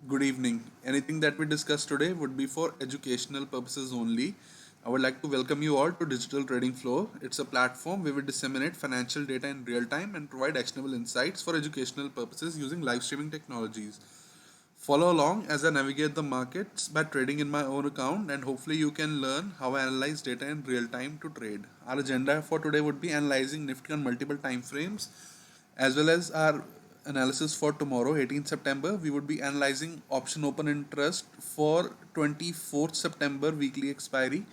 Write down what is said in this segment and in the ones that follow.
Good evening. Anything that we discuss today would be for educational purposes only. I would like to welcome you all to Digital Trading Flow. It's a platform where we disseminate financial data in real time and provide actionable insights for educational purposes using live streaming technologies. Follow along as I navigate the markets by trading in my own account, and hopefully you can learn how I analyze data in real time to trade. Our agenda for today would be analyzing Nifty on multiple time frames, as well as our analysis for tomorrow, 18th September. We would be analyzing option open interest for 24th September weekly expiry.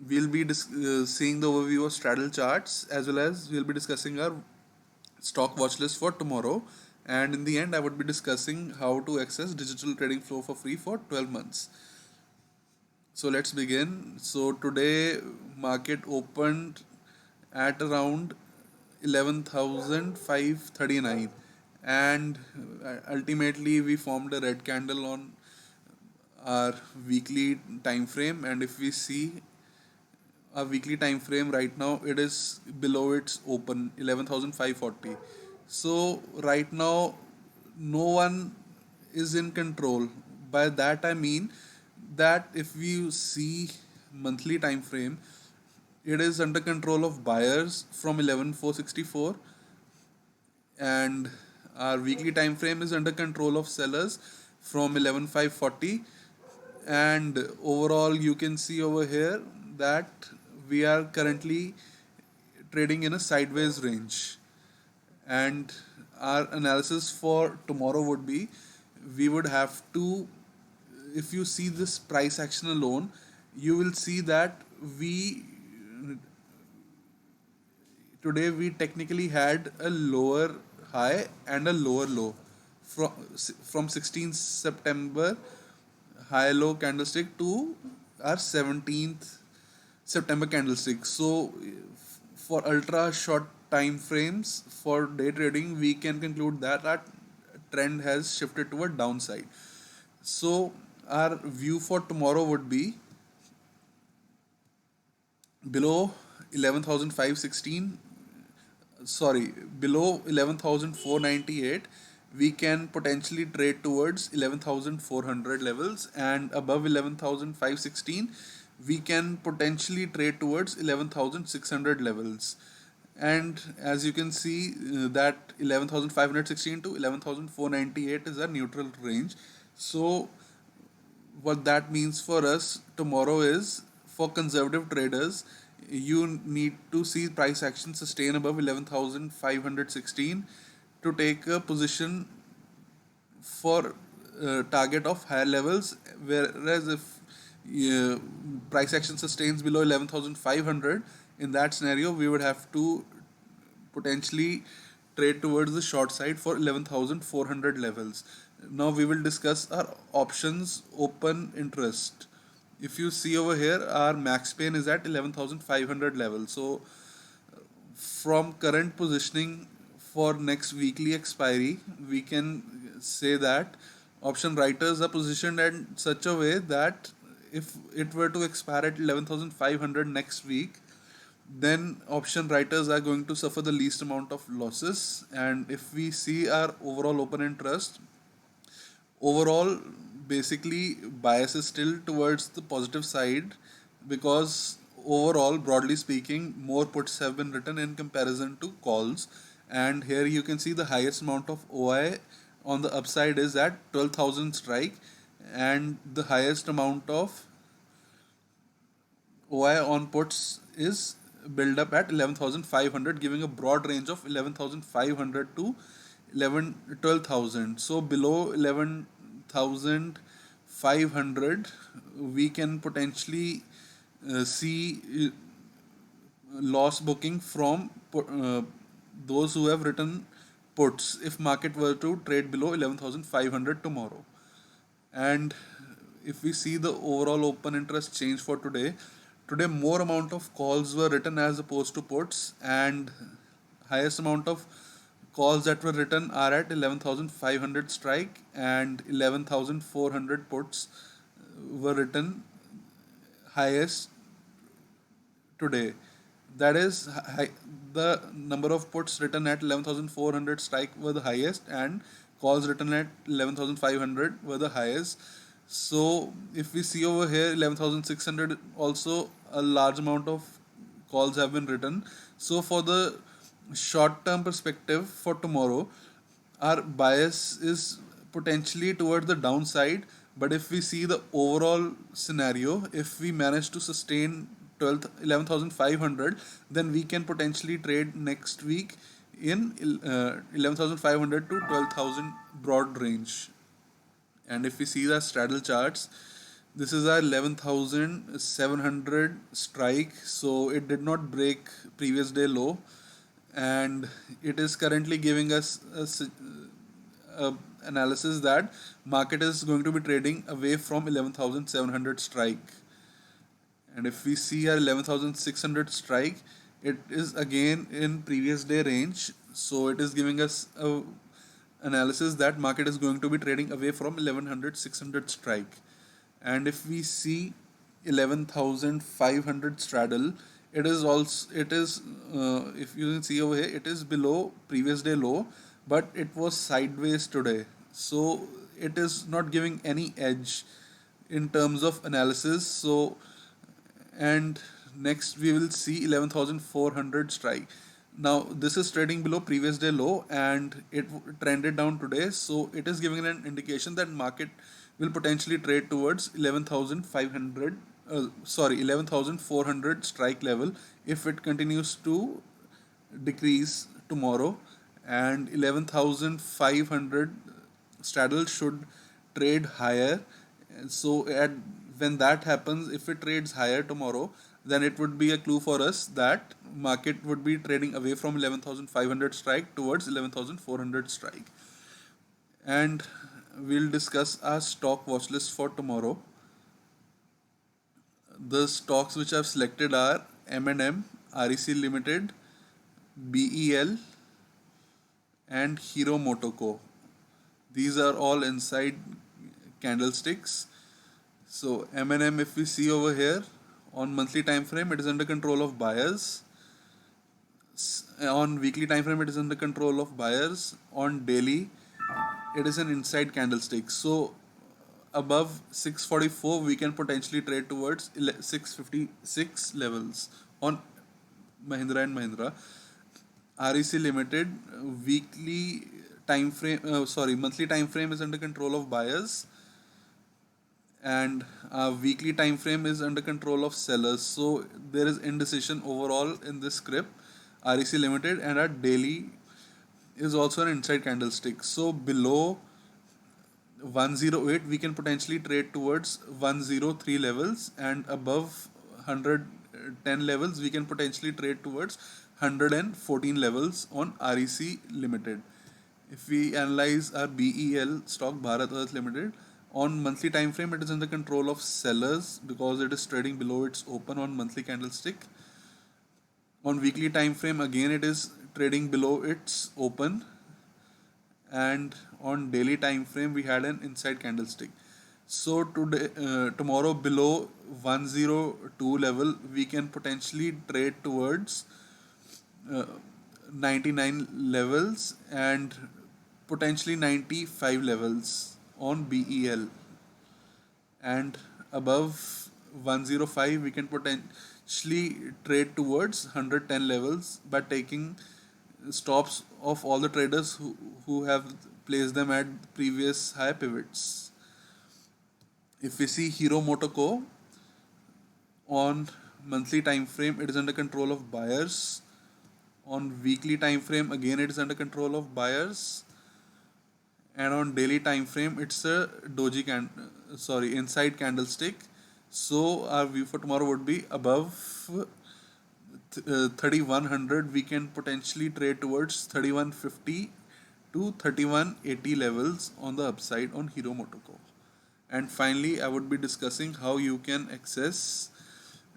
We'll be seeing the overview of straddle charts, as well as we'll be discussing our stock watch list for tomorrow. And in the end, I would be discussing how to access digital trading flow for free for 12 months. So let's begin. So today market opened at around 11,539, and ultimately we formed a red candle on our weekly time frame. And if we see our weekly time frame right now, it is below its open 11,540. So right now no one is in control. By that I mean that if we see monthly time frame, it is under control of buyers from 11,464, and our weekly time frame is under control of sellers from 11,540. And overall you can see over here that we are currently trading in a sideways range. And our analysis for tomorrow would be, we would have to, if you see this price action alone, you will see that we today we technically had a lower high and a lower low from 16th September high low candlestick to our 17th September candlestick. So for ultra short time frames for day trading, we can conclude that our trend has shifted toward downside. So our view for tomorrow would be below 11,516, sorry, below 11,498, we can potentially trade towards 11,400 levels, and above 11,516 we can potentially trade towards 11,600 levels. And as you can see, that 11,516 to 11,498 is a neutral range. So what that means for us tomorrow is, for conservative traders, you need to see price action sustain above 11,516 to take a position for target of higher levels. Whereas if price action sustains below 11,500, in that scenario we would have to potentially trade towards the short side for 11,400 levels. Now we will discuss our options open interest. If you see over here, our max pain is at 11,500 level. So from current positioning for next weekly expiry, we can say that option writers are positioned in such a way that if it were to expire at 11,500 next week, then option writers are going to suffer the least amount of losses. And if we see our overall open interest, overall basically bias is still towards the positive side, because overall, broadly speaking, more puts have been written in comparison to calls. And here you can see the highest amount of OI on the upside is at 12,000 strike, and the highest amount of OI on puts is build up at 11,500, giving a broad range of 11,500 to 12,000. So below 11,500 we can potentially see loss booking from those who have written puts if market were to trade below 11,500 tomorrow. And if we see the overall open interest change for today more amount of calls were written as opposed to puts, and highest amount of calls that were written are at 11,500 strike, and 11,400 puts were written highest today. That is, the number of puts written at 11,400 strike were the highest, and calls written at 11,500 were the highest. So if we see over here 11,600, also a large amount of calls have been written. So for the short term perspective for tomorrow, our bias is potentially towards the downside. But if we see the overall scenario, if we manage to sustain 11,500, then we can potentially trade next week in 11,500 to 12,000 broad range. And if we see the straddle charts, this is our 11,700 strike, so it did not break previous day low, and it is currently giving us a analysis that market is going to be trading away from 11,700 strike. And if we see our 11,600 strike, it is again in previous day range, so it is giving us a analysis that market is going to be trading away from 1100 600 strike. And if we see 11,500 straddle, it is also, it is if you can see over here, it is below previous day low, but it was sideways today, so it is not giving any edge in terms of analysis. So, and next we will see 11,400 strike. Now this is trading below previous day low, and it trended down today, so it is giving an indication that market will potentially trade towards 11,500 11,400 strike level if it continues to decrease tomorrow. And 11,500 straddle should trade higher. So at when that happens, if it trades higher tomorrow, then it would be a clue for us that market would be trading away from 11,500 strike towards 11,400 strike. And we'll discuss our stock watch list for tomorrow. The stocks which I've selected are M&M, REC Limited, BEL, and Hero Motoco. These are all inside candlesticks. So M&M, if we see over here on monthly time frame, it is under control of buyers. On weekly time frame, it is under control of buyers. On daily, it is an inside candlestick. So above 644, we can potentially trade towards 656 levels on Mahindra and Mahindra. REC Limited, weekly time frame, monthly time frame is under control of buyers, and weekly time frame is under control of sellers. So there is indecision overall in this script, REC Limited, and our daily is also an inside candlestick. So below 108, we can potentially trade towards 103 levels, and above 110 levels, we can potentially trade towards 114 levels on REC Limited. If we analyze our BEL stock, Bharat Earth Limited, on monthly time frame, it is in the control of sellers because it is trading below its open on monthly candlestick. On weekly time frame, again it is trading below its open, and on daily time frame we had an inside candlestick. So today, tomorrow below 102 level, we can potentially trade towards 99 levels and potentially 95 levels on BEL, and above 105 we can potentially trade towards 110 levels by taking stops of all the traders who have placed them at previous high pivots. If we see Hero Motoco on monthly time frame, it is under control of buyers. On weekly time frame, again it is under control of buyers, and on daily time frame it's a inside candlestick. So our view for tomorrow would be above 3100, we can potentially trade towards 3150 to 3180 levels on the upside on Hero Motoco. And finally, I would be discussing how you can access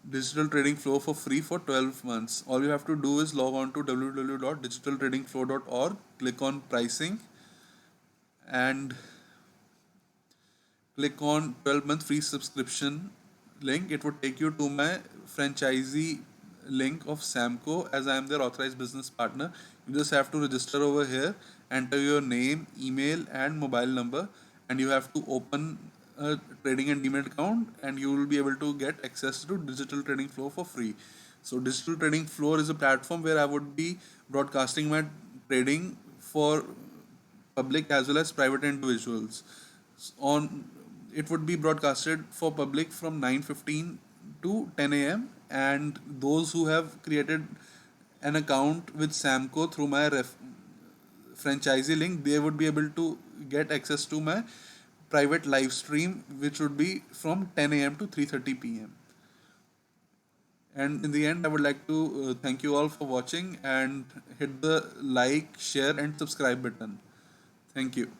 digital trading flow for free for 12 months. All you have to do is log on to www.digitaltradingflow.org, click on pricing, and click on 12-month free subscription link. It would take you to my franchisee link of Samco, as I am their authorized business partner. You just have to register over here enter your name, email, and mobile number, and you have to open a trading and demat account, and you will be able to get access to digital trading floor for free. So digital trading floor is a platform where I would be broadcasting my trading for public as well as private individuals. On it would be broadcasted for public from 9:15 to 10 a.m. and those who have created an account with Samco through my franchisee link, they would be able to get access to my private live stream, which would be from 10 a.m. to 3:30 p.m. And in the end, I would like to thank you all for watching and hit the like, share, and subscribe button. Thank you.